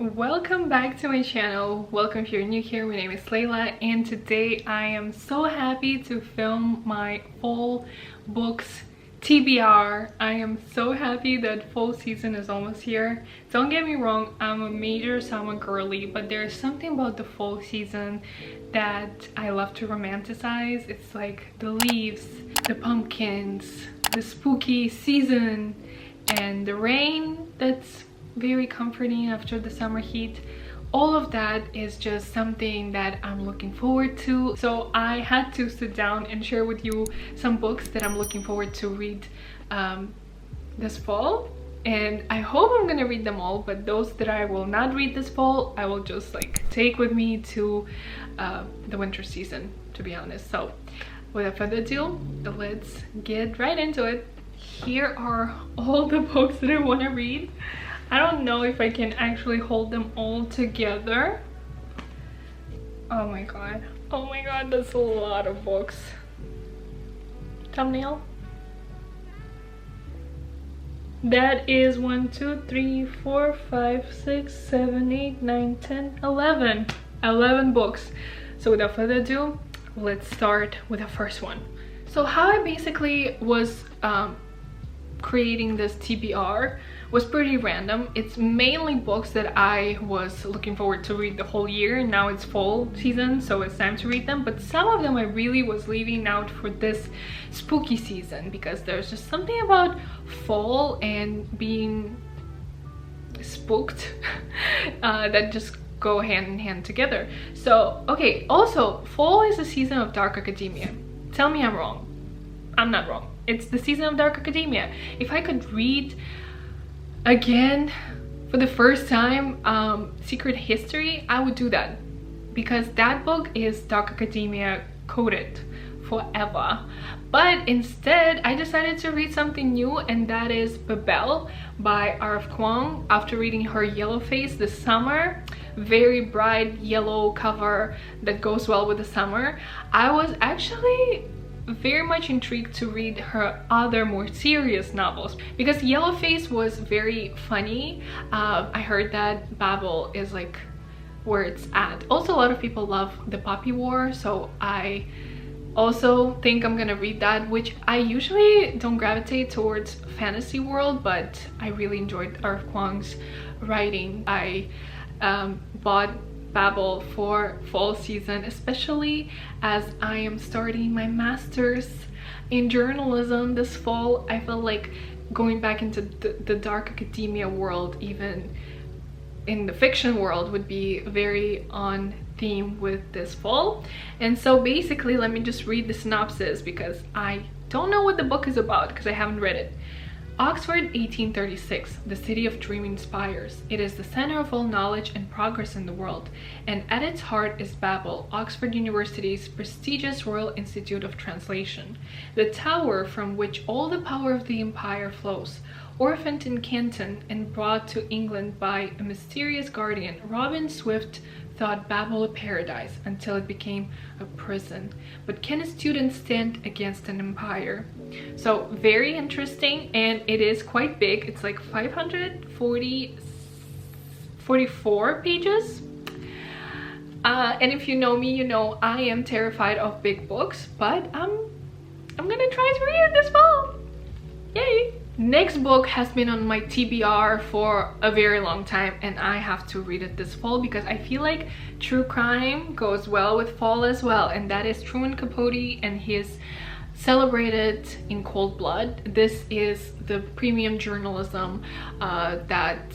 Welcome back to my channel. Welcome if you're new here. My name is Leila, and today I am so happy to film my fall books TBR. I am so happy that fall season is almost here. Don't get me wrong, I'm a major summer girly, but there's something about the fall season that I love to romanticize. It's like the leaves, the pumpkins, the spooky season, and the rain that's very comforting after the summer heat. All of that is just something that I'm looking forward to. So I had to sit down and share with you some books that I'm looking forward to read this fall, and I hope I'm gonna read them all, but those that I will not read this fall I will just like take with me to the winter season, to be honest. So without further ado, let's get right into it. Here are all the books that I want to read. I don't know if I can actually hold them all together. Oh my god, that's a lot of books. Thumbnail. That is 1 2 3 4 5 6 7 8 9 10 11 books. So without further ado, let's start with the first one. So how I basically was creating this TBR was pretty random. It's mainly books that I was looking forward to read the whole year. Now it's fall season, so it's time to read them, but some of them I really was leaving out for this spooky season because there's just something about fall and being spooked that just go hand in hand together. So okay, also fall is the season of dark academia. Tell me I'm wrong. I'm not wrong. It's the season of dark academia. If I could read again for the first time Secret History, I would do that, because that book is dark academia coded forever. But instead I decided to read something new, and that is Babel by R.F. Kuang. After reading her Yellow Face this summer, very bright yellow cover that goes well with the summer, I was actually very much intrigued to read her other more serious novels, because Yellowface was very funny. I heard that Babel is like where it's at. Also, a lot of people love the Poppy War, so I also think I'm gonna read that, which I usually don't gravitate towards fantasy world, but I really enjoyed R.F. Kuang's writing. I bought Babel for fall season, especially as I am starting my master's in journalism this fall. I feel like going back into the dark academia world, even in the fiction world, would be very on theme with this fall. And so basically, let me just read the synopsis because I don't know what the book is about because I haven't read it. Oxford, 1836, the city of dreaming spires. It is the center of all knowledge and progress in the world, and at its heart is Babel, Oxford University's prestigious Royal Institute of Translation, the tower from which all the power of the empire flows. Orphaned in Canton and brought to England by a mysterious guardian, Robin Swift thought Babel a paradise until it became a prison. But can a student stand against an empire? So very interesting, and it is quite big. It's like 544 pages. And if you know me, you know I am terrified of big books, but I'm gonna try to read it this fall. Yay! Next book has been on my TBR for a very long time, and I have to read it this fall because I feel like true crime goes well with fall as well, and that is Truman Capote and his Celebrated in Cold Blood. This is the premium journalism that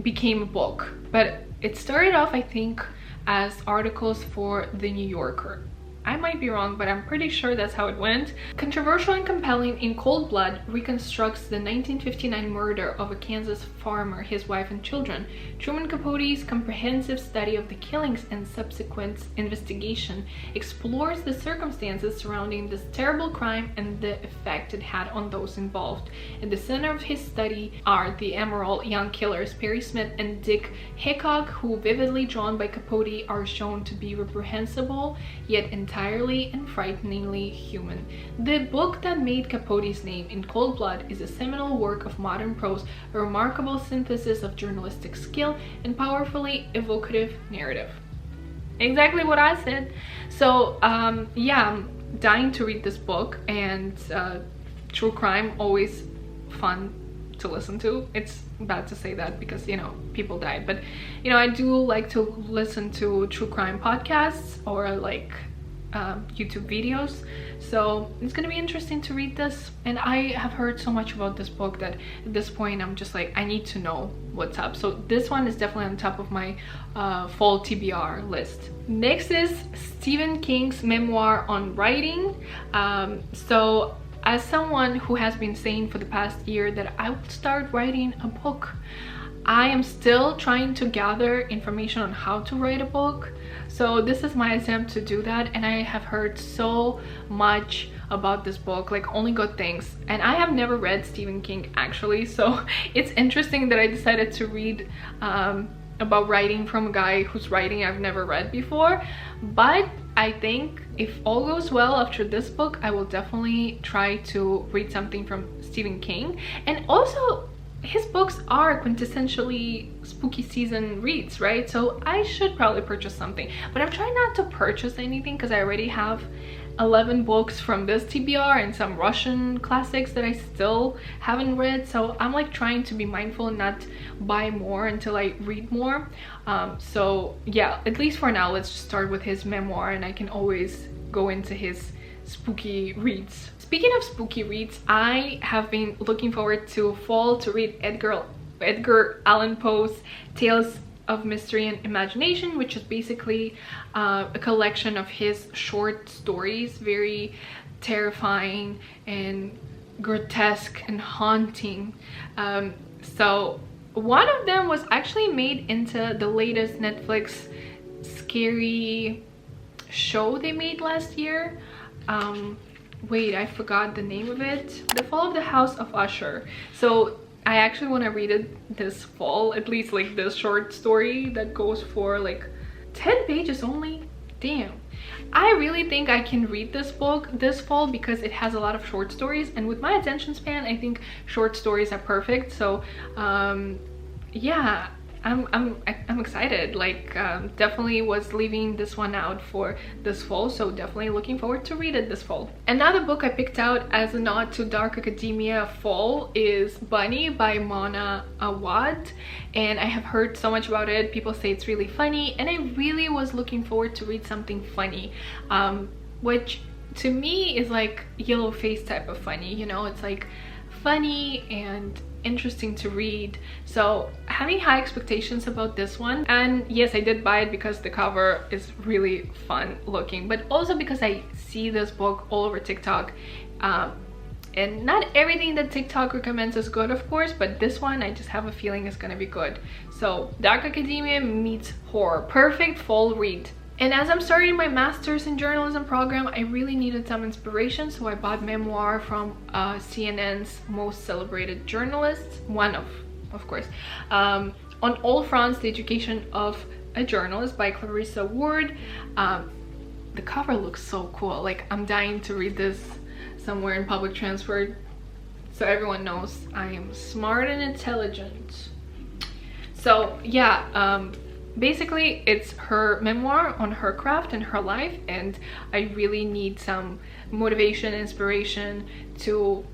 became a book, but it started off, I think, as articles for The New Yorker. I might be wrong, but I'm pretty sure that's how it went. Controversial and compelling, In Cold Blood reconstructs the 1959 murder of a Kansas farmer, his wife and children. Truman Capote's comprehensive study of the killings and subsequent investigation explores the circumstances surrounding this terrible crime and the effect it had on those involved. At the center of his study are the immoral young killers Perry Smith and Dick Hickok, who, vividly drawn by Capote, are shown to be reprehensible yet intelligent entirely and frighteningly human. The book that made Capote's name, In Cold Blood, is a seminal work of modern prose, a remarkable synthesis of journalistic skill and powerfully evocative narrative. Exactly what I said. So yeah, I'm dying to read this book, and true crime, always fun to listen to. It's bad to say that because, you know, people died, but you know, I do like to listen to true crime podcasts or like YouTube videos, so it's gonna be interesting to read this. And I have heard so much about this book that at this point I'm just like, I need to know what's up. So this one is definitely on top of my fall TBR list. Next is Stephen King's memoir on writing. So as someone who has been saying for the past year that I would start writing a book, I am still trying to gather information on how to write a book. So this is my attempt to do that, and I have heard so much about this book, like only good things. And I have never read Stephen King actually, so it's interesting that I decided to read about writing from a guy whose writing I've never read before. But I think if all goes well after this book, I will definitely try to read something from Stephen King. And also, his books are quintessentially spooky season reads, right? So I should probably purchase something, but I'm trying not to purchase anything because I already have 11 books from this TBR and some Russian classics that I still haven't read. So I'm like trying to be mindful and not buy more until I read more. So yeah, at least for now, let's just start with his memoir, and I can always go into his spooky reads. Speaking of spooky reads, I have been looking forward to fall to read Edgar Allan Poe's Tales of Mystery and Imagination, which is basically a collection of his short stories, very terrifying and grotesque and haunting. So one of them was actually made into the latest Netflix scary show they made last year. Wait, I forgot the name of it. The Fall of the House of Usher. So I actually want to read it this fall, at least like this short story that goes for like 10 pages only. Damn. I really think I can read this book this fall because it has a lot of short stories, and with my attention span, I think short stories are perfect. So yeah, I'm excited. Like definitely was leaving this one out for this fall, so definitely looking forward to read it this fall. Another book I picked out as a nod to Dark Academia fall is Bunny by Mona Awad, and I have heard so much about it. People say it's really funny, and I really was looking forward to read something funny, which to me is like yellow face type of funny, you know. It's like funny and interesting to read, so having high expectations about this one. And yes, I did buy it because the cover is really fun looking, but also because I see this book all over TikTok, and not everything that TikTok recommends is good, of course, but this one I just have a feeling is gonna be good. So Dark Academia meets horror, perfect fall read. And as I'm starting my master's in journalism program, I really needed some inspiration, so I bought memoir from CNN's most celebrated journalists, one of course, on all fronts, the education of a journalist by Clarissa Ward. The cover looks so cool. Like, I'm dying to read this somewhere in public transport, so everyone knows I am smart and intelligent. So yeah, basically it's her memoir on her craft and her life, and I really need some motivation, inspiration to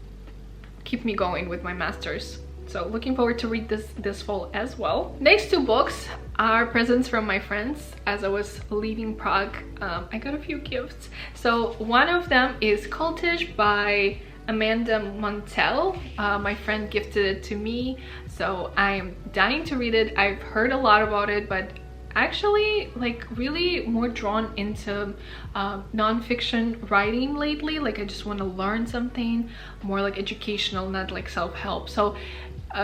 keep me going with my master's. So looking forward to read this fall as well. Next two books are presents from my friends. As I was leaving Prague, I got a few gifts. So one of them is Cultish by Amanda Montel. My friend gifted it to me, so I am dying to read it. I've heard a lot about it, but actually like really more drawn into non-fiction writing lately. Like, I just want to learn something more like educational, not like self-help. So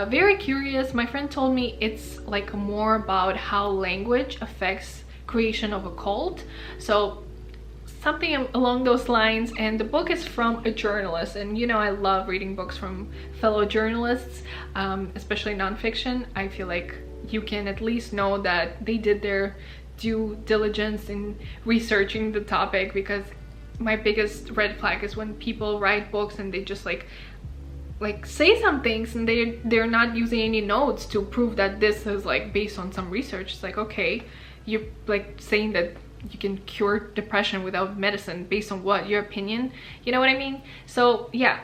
very curious. My friend told me it's like more about how language affects creation of a cult, so something along those lines. And the book is from a journalist, and you know, I love reading books from fellow journalists, especially non-fiction. I feel like you can at least know that they did their due diligence in researching the topic, because my biggest red flag is when people write books and they just like say some things and they're not using any notes to prove that this is like based on some research. It's like, okay, you're like saying that you can cure depression without medicine based on what? Your opinion? You know what I mean? So yeah,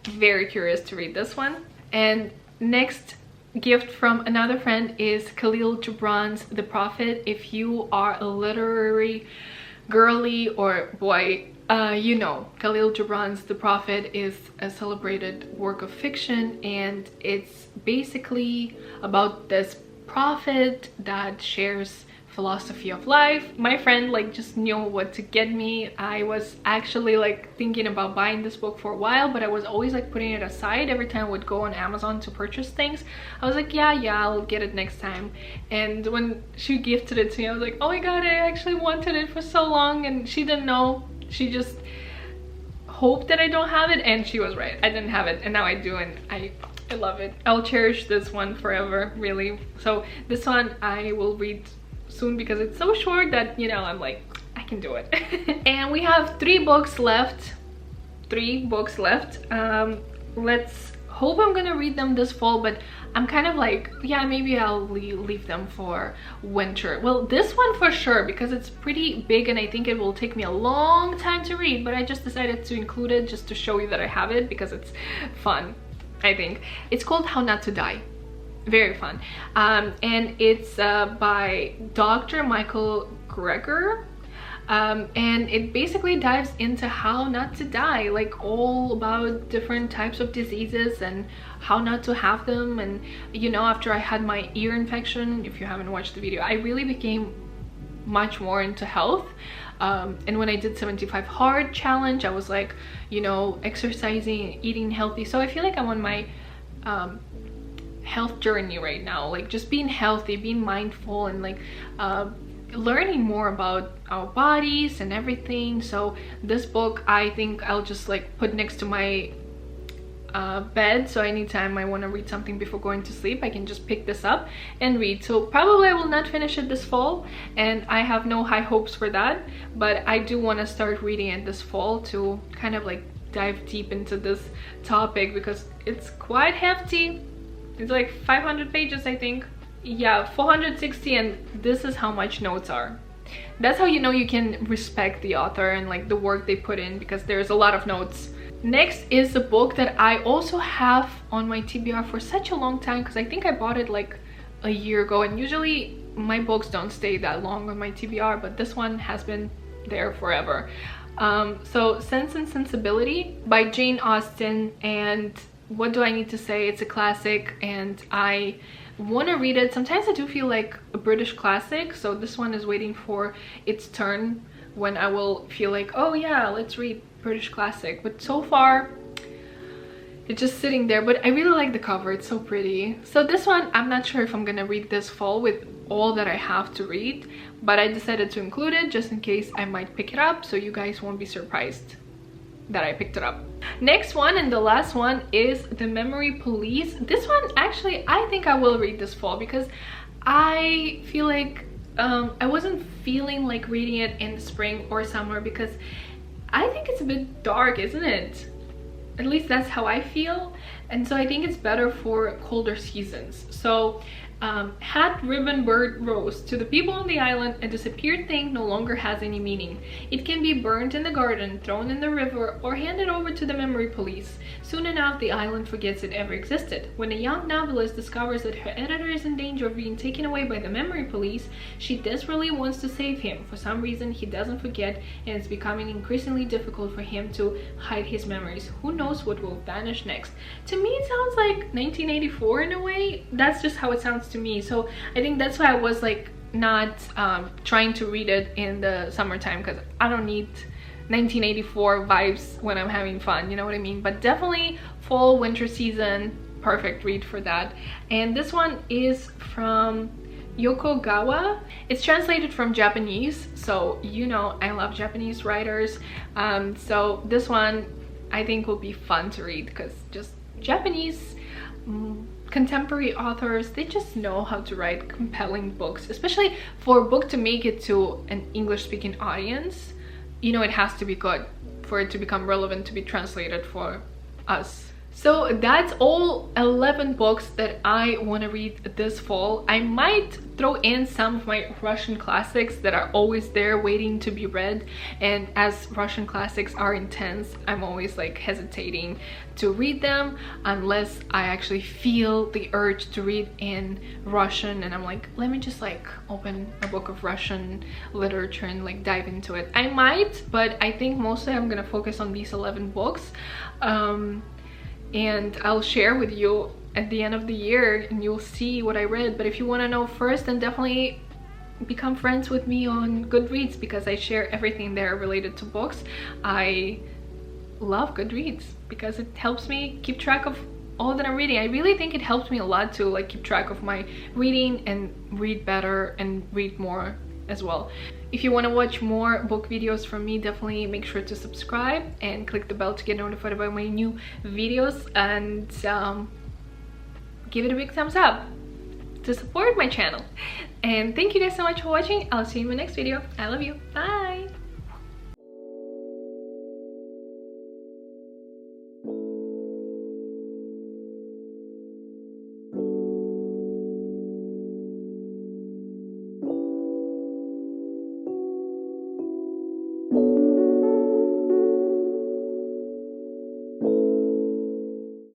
very curious to read this one. And next gift from another friend is Khalil Gibran's The Prophet. If you are a literary girly or boy, you know Khalil Gibran's The Prophet is a celebrated work of fiction, and it's basically about this prophet that shares philosophy of life. My friend like just knew what to get me. I was actually like thinking about buying this book for a while, but I was always like putting it aside. Every time I would go on Amazon to purchase things, I was like, yeah, I'll get it next time. And when she gifted it to me, I was like, oh my god, I actually wanted it for so long. And she didn't know, she just hoped that I don't have it, and she was right. I didn't have it, and now I do, and I love it. I'll cherish this one forever, really. So this one I will read soon because it's so short that, you know, I'm like, I can do it. And we have 3 books left. Let's hope I'm gonna read them this fall, but I'm kind of like, yeah, maybe I'll leave them for winter. Well, this one for sure, because it's pretty big and I think it will take me a long time to read, but I just decided to include it just to show you that I have it because it's fun, I think. It's called How Not to Die. Very fun. And it's by Dr. Michael Greger. And it basically dives into how not to die, like all about different types of diseases and how not to have them. And you know, after I had my ear infection, if you haven't watched the video, I really became much more into health. And when I did 75 hard challenge, I was like, you know, exercising, eating healthy. So I feel like I'm on my health journey right now, like just being healthy, being mindful, and like learning more about our bodies and everything. So this book I think I'll just like put next to my bed, so anytime I want to read something before going to sleep, I can just pick this up and read. So probably I will not finish it this fall, and I have no high hopes for that, but I do want to start reading it this fall to kind of like dive deep into this topic because it's quite hefty. It's like 500 pages, I think. Yeah, 460, and this is how much notes are. That's how you know you can respect the author and like the work they put in, because there's a lot of notes. Next is a book that I also have on my TBR for such a long time, because I think I bought it like a year ago, and usually my books don't stay that long on my TBR, but this one has been there forever. So Sense and Sensibility by Jane Austen, and what do I need to say? It's a classic and I want to read it. Sometimes I do feel like a British classic, so this one is waiting for its turn when I will feel like, oh yeah, let's read British classic. But so far it's just sitting there, but I really like the cover. It's so pretty. So this one I'm not sure if I'm gonna read this fall with all that I have to read, but I decided to include it just in case I might pick it up, so you guys won't be surprised that I picked it up. Next one, and the last one, is The Memory Police. This one actually I think I will read this fall because I feel like I wasn't feeling like reading it in the spring or summer because I think it's a bit dark, isn't it? At least that's how I feel, and so I think it's better for colder seasons. So Hat, ribbon, bird, rose. To the people on the island, a disappeared thing no longer has any meaning. It can be burned in the garden, thrown in the river, or handed over to the memory police. Soon enough, the island forgets it ever existed. When a young novelist discovers that her editor is in danger of being taken away by the memory police, she desperately wants to save him. For some reason, he doesn't forget, and it's becoming increasingly difficult for him to hide his memories. Who knows what will vanish next? To me, it sounds like 1984 in a way. That's just how it sounds to me. So I think that's why I was like not trying to read it in the summertime, because I don't need 1984 vibes when I'm having fun, you know what I mean? But definitely fall, winter season, perfect read for that. And this one is from Yokogawa. It's translated from Japanese, so you know I love Japanese writers. So this one I think will be fun to read because just Japanese contemporary authors, they just know how to write compelling books, especially for a book to make it to an English speaking audience. you know, it has to be good for it to become relevant to be translated for us. So that's all 11 books that I want to read this fall. I might throw in some of my Russian classics that are always there waiting to be read, and as Russian classics are intense, I'm always like hesitating to read them unless I actually feel the urge to read in Russian, and I'm like, let me just like open a book of Russian literature and like dive into it. I might, but I think mostly I'm gonna focus on these 11 books. And I'll share with you at the end of the year and you'll see what I read. But if you want to know first, then definitely become friends with me on Goodreads, because I share everything there related to books. I love Goodreads because it helps me keep track of all that I'm reading. I really think it helps me a lot to like keep track of my reading and read better and read more as well. If you want to watch more book videos from me, definitely make sure to subscribe and click the bell to get notified about my new videos, and give it a big thumbs up to support my channel. And thank you guys so much for watching. I'll see you in my next video. I love you. Bye.